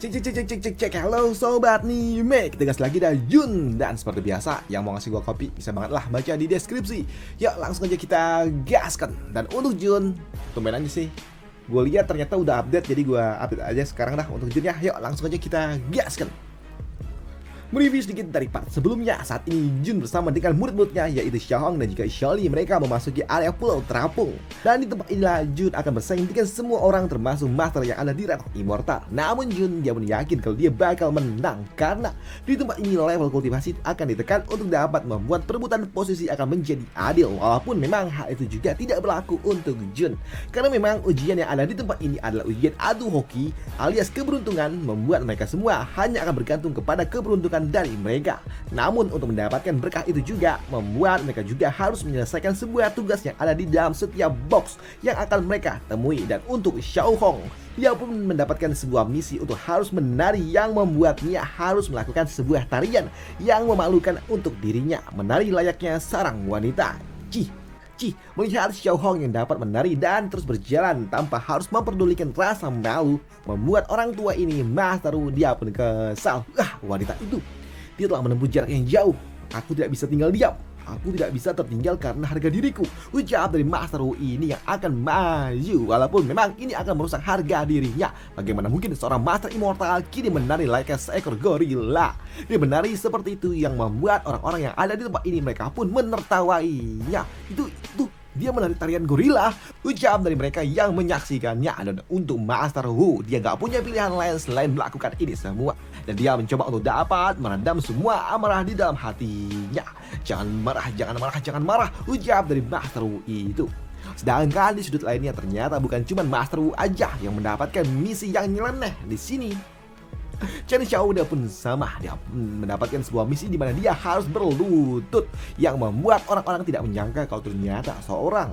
Cek, halo sobat Nime, kita gas lagi dah Jun. Dan seperti biasa, yang mau ngasih gua kopi bisa banget lah baca di deskripsi. Yuk langsung aja kita gaskan. Dan untuk Jun, tumben aja sih, gue lihat ternyata udah update, jadi gua update aja sekarang dah untuk Jun ya. Yuk langsung aja kita gaskan. Mereview sedikit dari part sebelumnya. Saat ini Jun bersama dengan murid-muridnya yaitu Xiaohong dan juga Xiaoli, mereka memasuki area pulau terapung. Dan di tempat inilah Jun akan bersaing dengan semua orang termasuk master yang ada di ranah immortal. Namun Jun dia pun yakin kalau dia bakal menang karena di tempat ini level kultivasi akan ditekan untuk dapat membuat perebutan posisi akan menjadi adil. Walaupun memang hal itu juga tidak berlaku untuk Jun, karena memang ujian yang ada di tempat ini adalah ujian adu hoki alias keberuntungan, membuat mereka semua hanya akan bergantung kepada keberuntungan dari mereka. Namun untuk mendapatkan berkah itu juga membuat mereka juga harus menyelesaikan sebuah tugas yang ada di dalam setiap box yang akan mereka temui. Dan untuk Xiaohong, dia pun mendapatkan sebuah misi untuk harus menari yang membuatnya harus melakukan sebuah tarian yang memalukan untuk dirinya, menari layaknya seorang wanita. Melihat Xiaohong yang dapat menari dan terus berjalan tanpa harus memperdulikan rasa malu, membuat orang tua ini Master Wu dia pun kesal. Wanita itu, dia telah menempuh jarak yang jauh. Aku tidak bisa tinggal diam. Aku tidak bisa tertinggal karena harga diriku, ucap dari Master Wu ini yang akan maju. Walaupun memang ini akan merusak harga dirinya. Bagaimana mungkin seorang Master Immortal kini menari layaknya seekor gorila. Dia menari seperti itu yang membuat orang-orang yang ada di tempat ini mereka pun menertawainya. Itu dia menari tarian gorila, ucap dari mereka yang menyaksikannya. Dan untuk Master Wu, dia gak punya pilihan lain selain melakukan ini semua. Dan dia mencoba untuk dapat meredam semua amarah di dalam hatinya. Jangan marah, ucap dari Master Wu itu. Sedangkan di sudut lainnya ternyata bukan cuma Master Wu aja yang mendapatkan misi yang nyeleneh di sini. Chen Xiao dia pun sama, dia mendapatkan sebuah misi di mana dia harus berlutut, yang membuat orang-orang tidak menyangka kalau ternyata seorang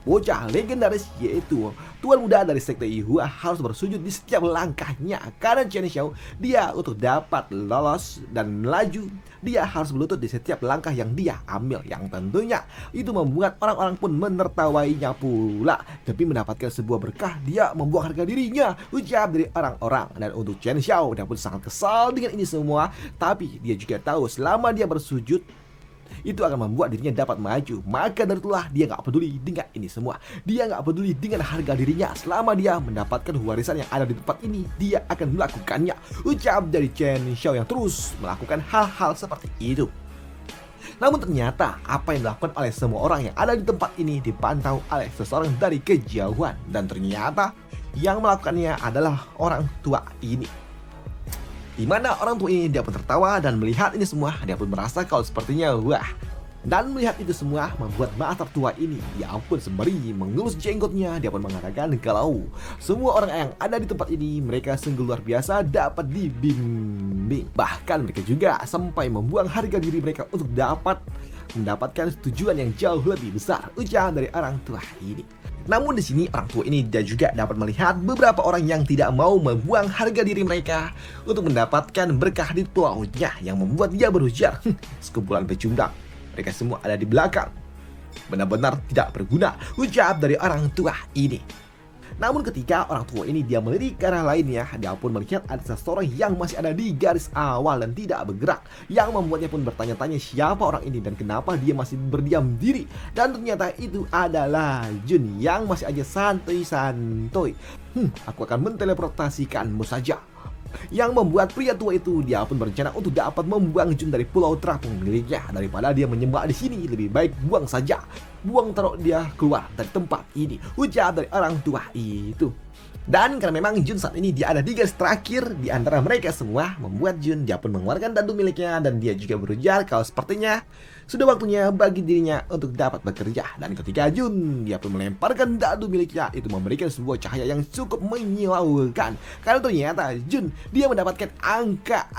bocah legendaris yaitu tuan muda dari sekte Yihua harus bersujud di setiap langkahnya. Karena Chen Xiao dia untuk dapat lolos dan melaju, dia harus berlutut di setiap langkah yang dia ambil, yang tentunya itu membuat orang-orang pun menertawainya pula. Demi mendapatkan sebuah berkah, dia membuang harga dirinya, ucap dari orang-orang. Dan untuk Chen Xiao, dia pun sangat kesal dengan ini semua, tapi dia juga tahu selama dia bersujud itu akan membuat dirinya dapat maju. Maka dari itulah dia gak peduli dengan ini semua. Dia gak peduli dengan harga dirinya. Selama dia mendapatkan warisan yang ada di tempat ini, dia akan melakukannya, ucap dari Chen Xiao yang terus melakukan hal-hal seperti itu. Namun ternyata apa yang dilakukan oleh semua orang yang ada di tempat ini dipantau oleh seseorang dari kejauhan. Dan ternyata yang melakukannya adalah orang tua ini. Di mana orang tua ini dia pun tertawa dan melihat ini semua, dia pun merasa kalau sepertinya wah. Dan melihat itu semua membuat Master tua ini, ya ampun, sembari mengelus jenggotnya, dia pun mengatakan kalau semua orang yang ada di tempat ini mereka sungguh luar biasa dapat dibimbing. Bahkan mereka juga sampai membuang harga diri mereka untuk dapat mendapatkan tujuan yang jauh lebih besar, ucapan dari orang tua ini. Namun di sini orang tua ini dia juga dapat melihat beberapa orang yang tidak mau membuang harga diri mereka untuk mendapatkan berkah di pulaunya, yang membuat dia berujar, sekumpulan pecundang, mereka semua ada di belakang, benar-benar tidak berguna, ucap dari orang tua ini. Namun ketika orang tua ini dia melirik ke arah lainnya, dia pun melihat ada seseorang yang masih ada di garis awal dan tidak bergerak, yang membuatnya pun bertanya-tanya siapa orang ini dan kenapa dia masih berdiam diri. Dan ternyata itu adalah Jun yang masih aja santai-santai. Aku akan menteleportasikanmu saja. Yang membuat pria tua itu dia pun berencana untuk dapat membuang Jun dari pulau terapung miliknya. Daripada dia menyembah di sini, lebih baik buang saja. Buang taruh dia keluar dari tempat ini, ucap dari orang tua itu. Dan karena memang Jun saat ini dia ada di garis terakhir di antara mereka semua, membuat Jun dia pun mengeluarkan dadu miliknya dan dia juga berujar kalau sepertinya sudah waktunya bagi dirinya untuk dapat bekerja. Dan ketika Jun dia pun melemparkan dadu miliknya, itu memberikan sebuah cahaya yang cukup menyilaukan. Karena ternyata Jun dia mendapatkan angka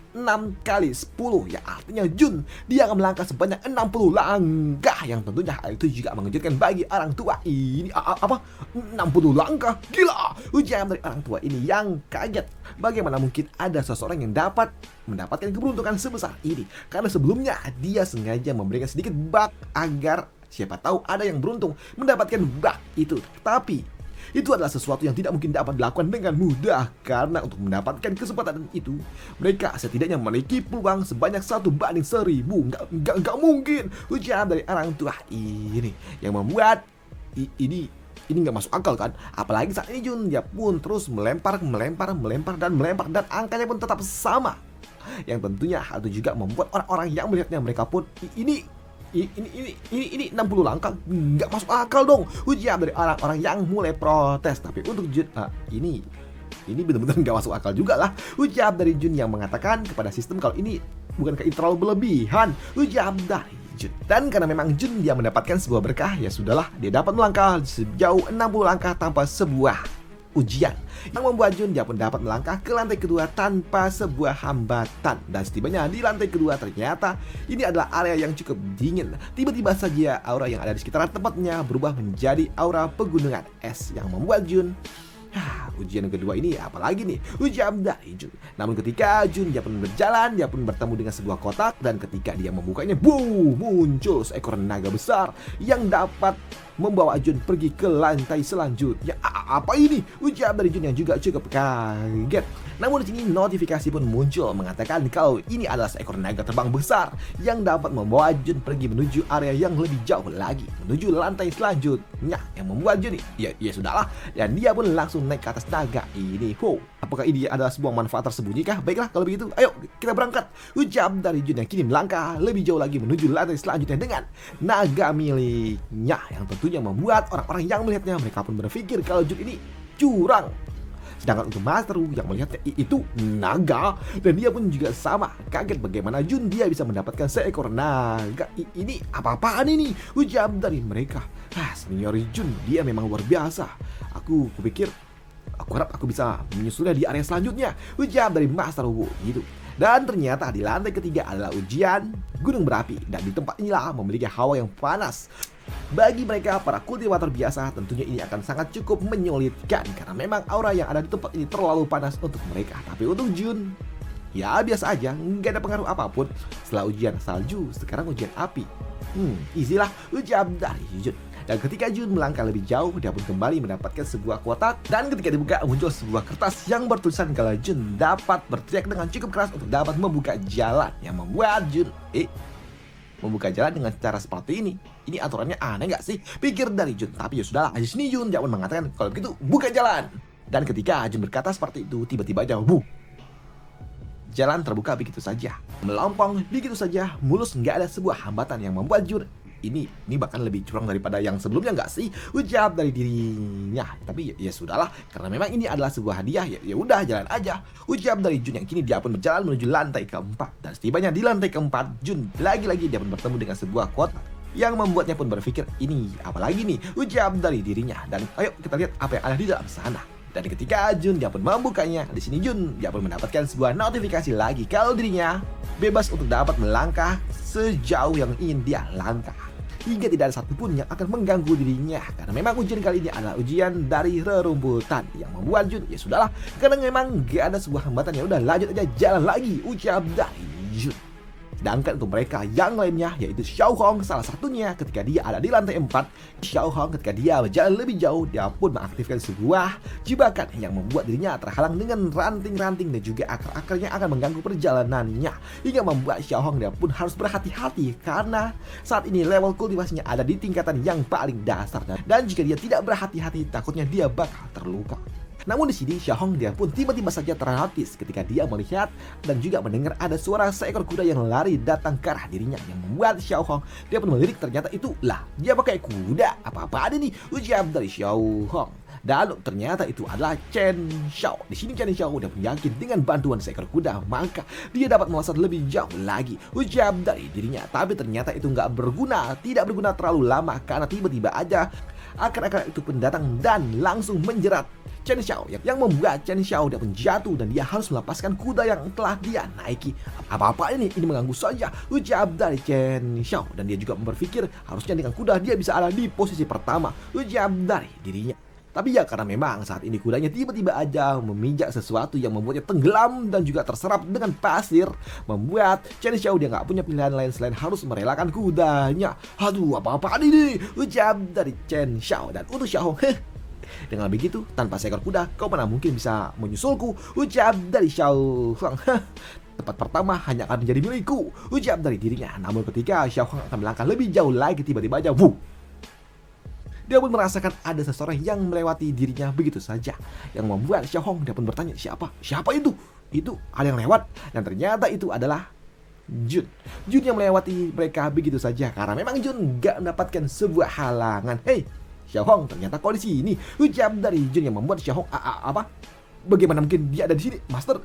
6 kali 10, yang artinya Jun dia akan melangkah sebanyak 60 langkah, yang tentunya hal itu juga mengejutkan bagi orang tua ini. Apa? 60 langkah? Gila! Ujian dari orang tua ini yang kaget. Bagaimana mungkin ada seseorang yang dapat mendapatkan keberuntungan sebesar ini? Karena sebelumnya dia sengaja memberikan sedikit bug agar siapa tahu ada yang beruntung mendapatkan bug itu. Tapi Itu adalah sesuatu yang tidak mungkin dapat dilakukan dengan mudah, karena untuk mendapatkan kesempatan itu mereka setidaknya memiliki peluang sebanyak 1/1000. Nggak mungkin, ujar dari orang tua ini yang membuat ini nggak masuk akal kan. Apalagi saat ini Jun, dia pun terus melempar dan angkanya pun tetap sama, yang tentunya hal itu juga membuat orang-orang yang melihatnya mereka pun ini 60 langkah nggak masuk akal dong, ujar dari orang-orang yang mulai protes. Tapi untuk Jun ini benar-benar nggak masuk akal juga lah, ujar dari Jun yang mengatakan kepada sistem kalau ini bukankah itu terlalu berlebihan, ujar dari Jun. Dan karena memang Jun dia mendapatkan sebuah berkah, ya sudahlah, dia dapat melangkah sejauh 60 langkah tanpa sebuah ujian, yang membuat Jun dia pun dapat melangkah ke lantai kedua tanpa sebuah hambatan. Dan setibanya di lantai kedua, ternyata ini adalah area yang cukup dingin. Tiba-tiba saja aura yang ada di sekitar tempatnya berubah menjadi aura pegunungan es, yang membuat Jun, ujian kedua ini apalagi nih, ujian dari Jun. Namun ketika Jun dia pun berjalan, dia pun bertemu dengan sebuah kotak, dan ketika dia membukanya, muncul seekor naga besar yang dapat membawa Jun pergi ke lantai selanjutnya. Apa ini? Ujar dari Jun yang juga cukup kaget. Namun di sini notifikasi pun muncul mengatakan kalau ini adalah seekor naga terbang besar yang dapat membawa Jun pergi menuju area yang lebih jauh lagi, menuju lantai selanjutnya, yang membuat Jun ya sudahlah, dan dia pun langsung naik ke atas naga ini. Apakah ini adalah sebuah manfaat tersembunyi kah? Baiklah kalau begitu, ayo kita berangkat. Ujar dari Jun yang kini melangkah lebih jauh lagi menuju lantai selanjutnya dengan naga miliknya, yang tentunya membuat orang-orang yang melihatnya mereka pun berpikir kalau Jun ini curang. Sedangkan untuk Master Wu yang melihatnya itu naga, dan dia pun juga sama kaget bagaimana Jun dia bisa mendapatkan seekor naga. Ini apa-apaan ini? Ujar dari mereka. Senior Jun dia memang luar biasa. Aku harap aku bisa menyusulnya di area selanjutnya, ujar dari Master Wu gitu. Dan ternyata di lantai ketiga adalah ujian gunung berapi, dan di tempat inilah memiliki hawa yang panas. Bagi mereka para kultivator biasa, tentunya ini akan sangat cukup menyulitkan karena memang aura yang ada di tempat ini terlalu panas untuk mereka. Tapi untuk Jun, ya biasa aja, nggak ada pengaruh apapun. Setelah ujian salju, sekarang ujian api. Easy lah, ujian dari Jun. Dan ketika Jun melangkah lebih jauh, dia pun kembali mendapatkan sebuah kotak. Dan ketika dibuka, muncul sebuah kertas yang bertulisan kalau Jun dapat berteriak dengan cukup keras untuk dapat membuka jalan, yang membuat Jun membuka jalan dengan cara seperti ini. Ini aturannya aneh nggak sih? Pikir dari Jun. Tapi ya sudahlah, di sini Jun dia pun mengatakan kalau begitu buka jalan. Dan ketika Jun berkata seperti itu, tiba-tiba aja jalan terbuka begitu saja, melompong begitu saja, mulus, nggak ada sebuah hambatan, yang membuat Jun ini bahkan lebih curang daripada yang sebelumnya nggak sih, ujar dari dirinya. Tapi ya sudahlah, karena memang ini adalah sebuah hadiah, ya udah jalan aja, ujar dari Jun yang kini dia pun berjalan menuju lantai keempat. Dan setibanya di lantai keempat, Jun lagi-lagi dia pun bertemu dengan sebuah kotak yang membuatnya pun berpikir ini apalagi nih, ujar dari dirinya. Dan ayo kita lihat apa yang ada di dalam sana. Dan ketika Jun dia pun membukanya, di sini Jun dia pun mendapatkan sebuah notifikasi lagi kalau dirinya bebas untuk dapat melangkah sejauh yang ingin dia langkah, hingga tidak ada satupun yang akan mengganggu dirinya. Karena memang ujian kali ini adalah ujian dari rerumputan, yang membuat Jun ya sudahlah, karena memang gak ada sebuah hambatan, ya udah lanjut aja jalan lagi, ujar dari Jun. Sedangkan untuk mereka yang lainnya, yaitu Xiao Hong salah satunya, ketika dia ada di lantai 4, Xiao Hong ketika dia berjalan lebih jauh, dia pun mengaktifkan sebuah jebakan yang membuat dirinya terhalang dengan ranting-ranting dan juga akar-akarnya akan mengganggu perjalanannya, hingga membuat Xiao Hong dia pun harus berhati-hati karena saat ini level kultivasinya ada di tingkatan yang paling dasar, dan jika dia tidak berhati-hati takutnya dia bakal terluka. Namun di sini Xiao Hong dia pun tiba-tiba saja ternotis ketika dia melihat dan juga mendengar ada suara seekor kuda yang lari datang ke arah dirinya, yang membuat Xiao Hong dia pun melirik, ternyata itulah dia pakai kuda. Apa-apaan ini, ujar dari Xiao Hong. Dan ternyata itu adalah Chen Xiao. Di sini Chen Xiao udah yakin dengan bantuan seekor kuda maka dia dapat melesat lebih jauh lagi, ujar dari dirinya. Tapi ternyata itu nggak berguna, tidak berguna terlalu lama karena tiba-tiba aja akar-akar itu pun datang dan langsung menjerat Chen Xiao, yang membuat Chen Xiao dia pun jatuh dan dia harus melepaskan kuda yang telah dia naiki. Apa-apa ini mengganggu saja, ujar dari Chen Xiao. Dan dia juga berpikir harusnya dengan kuda dia bisa ada di posisi pertama, ujar dari dirinya. Tapi ya karena memang saat ini kudanya tiba-tiba aja memijak sesuatu yang membuatnya tenggelam dan juga terserap dengan pasir, membuat Chen Xiao dia nggak punya pilihan lain selain harus merelakan kudanya. Aduh, apa-apaan ini, ujar dari Chen Xiao. Dan untuk Xiao Hong, Dengan begitu, tanpa seekor kuda, kau mana mungkin bisa menyusulku, ucap dari Xiao Huang. Tempat pertama hanya akan menjadi milikku, ucap dari dirinya. Namun ketika Xiao Huang akan melangkah lebih jauh lagi, tiba-tiba aja, wuh! Dia pun merasakan ada seseorang yang melewati dirinya begitu saja, yang membuat Xiao Hong dia pun bertanya, siapa itu? Itu ada yang lewat, dan ternyata itu adalah Jun. Jun yang melewati mereka begitu saja, karena memang Jun gak mendapatkan sebuah halangan. Hei, Xiao Hong, ternyata kau di sini, ucap dari Jun yang membuat Xiao Hong apa? Bagaimana mungkin dia ada di sini, Master?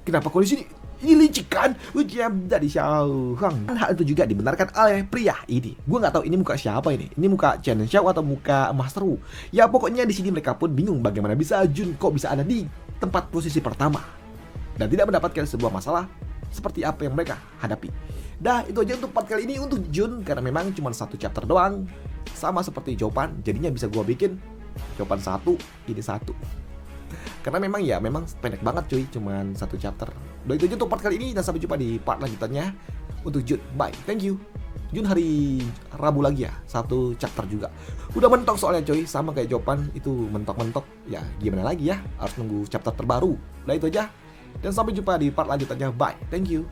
Kenapa kau di sini? Ini licik kan? Ucap dari Xiao Hong. Hal itu juga dibenarkan oleh pria ini. Gue nggak tahu ini muka siapa ini. Ini muka Chen Xiao atau muka Master Wu. Ya pokoknya di sini mereka pun bingung bagaimana bisa Jun kok bisa ada di tempat posisi pertama dan tidak mendapatkan sebuah masalah seperti apa yang mereka hadapi. Dah itu aja untuk part kali ini untuk Jun, karena memang cuma satu chapter doang. Sama seperti Jopan, jadinya bisa gue bikin Jopan 1, ini 1. Karena memang pendek banget cuy, cuman satu chapter. Udah itu aja untuk part kali ini, dan sampai jumpa di part lanjutannya untuk Jun. Bye, thank you. Jun hari Rabu lagi ya, satu chapter juga. Udah mentok soalnya cuy, sama kayak Jopan itu mentok-mentok. Ya gimana lagi ya, harus nunggu chapter terbaru. Udah itu aja, dan sampai jumpa di part lanjutannya. Bye, thank you.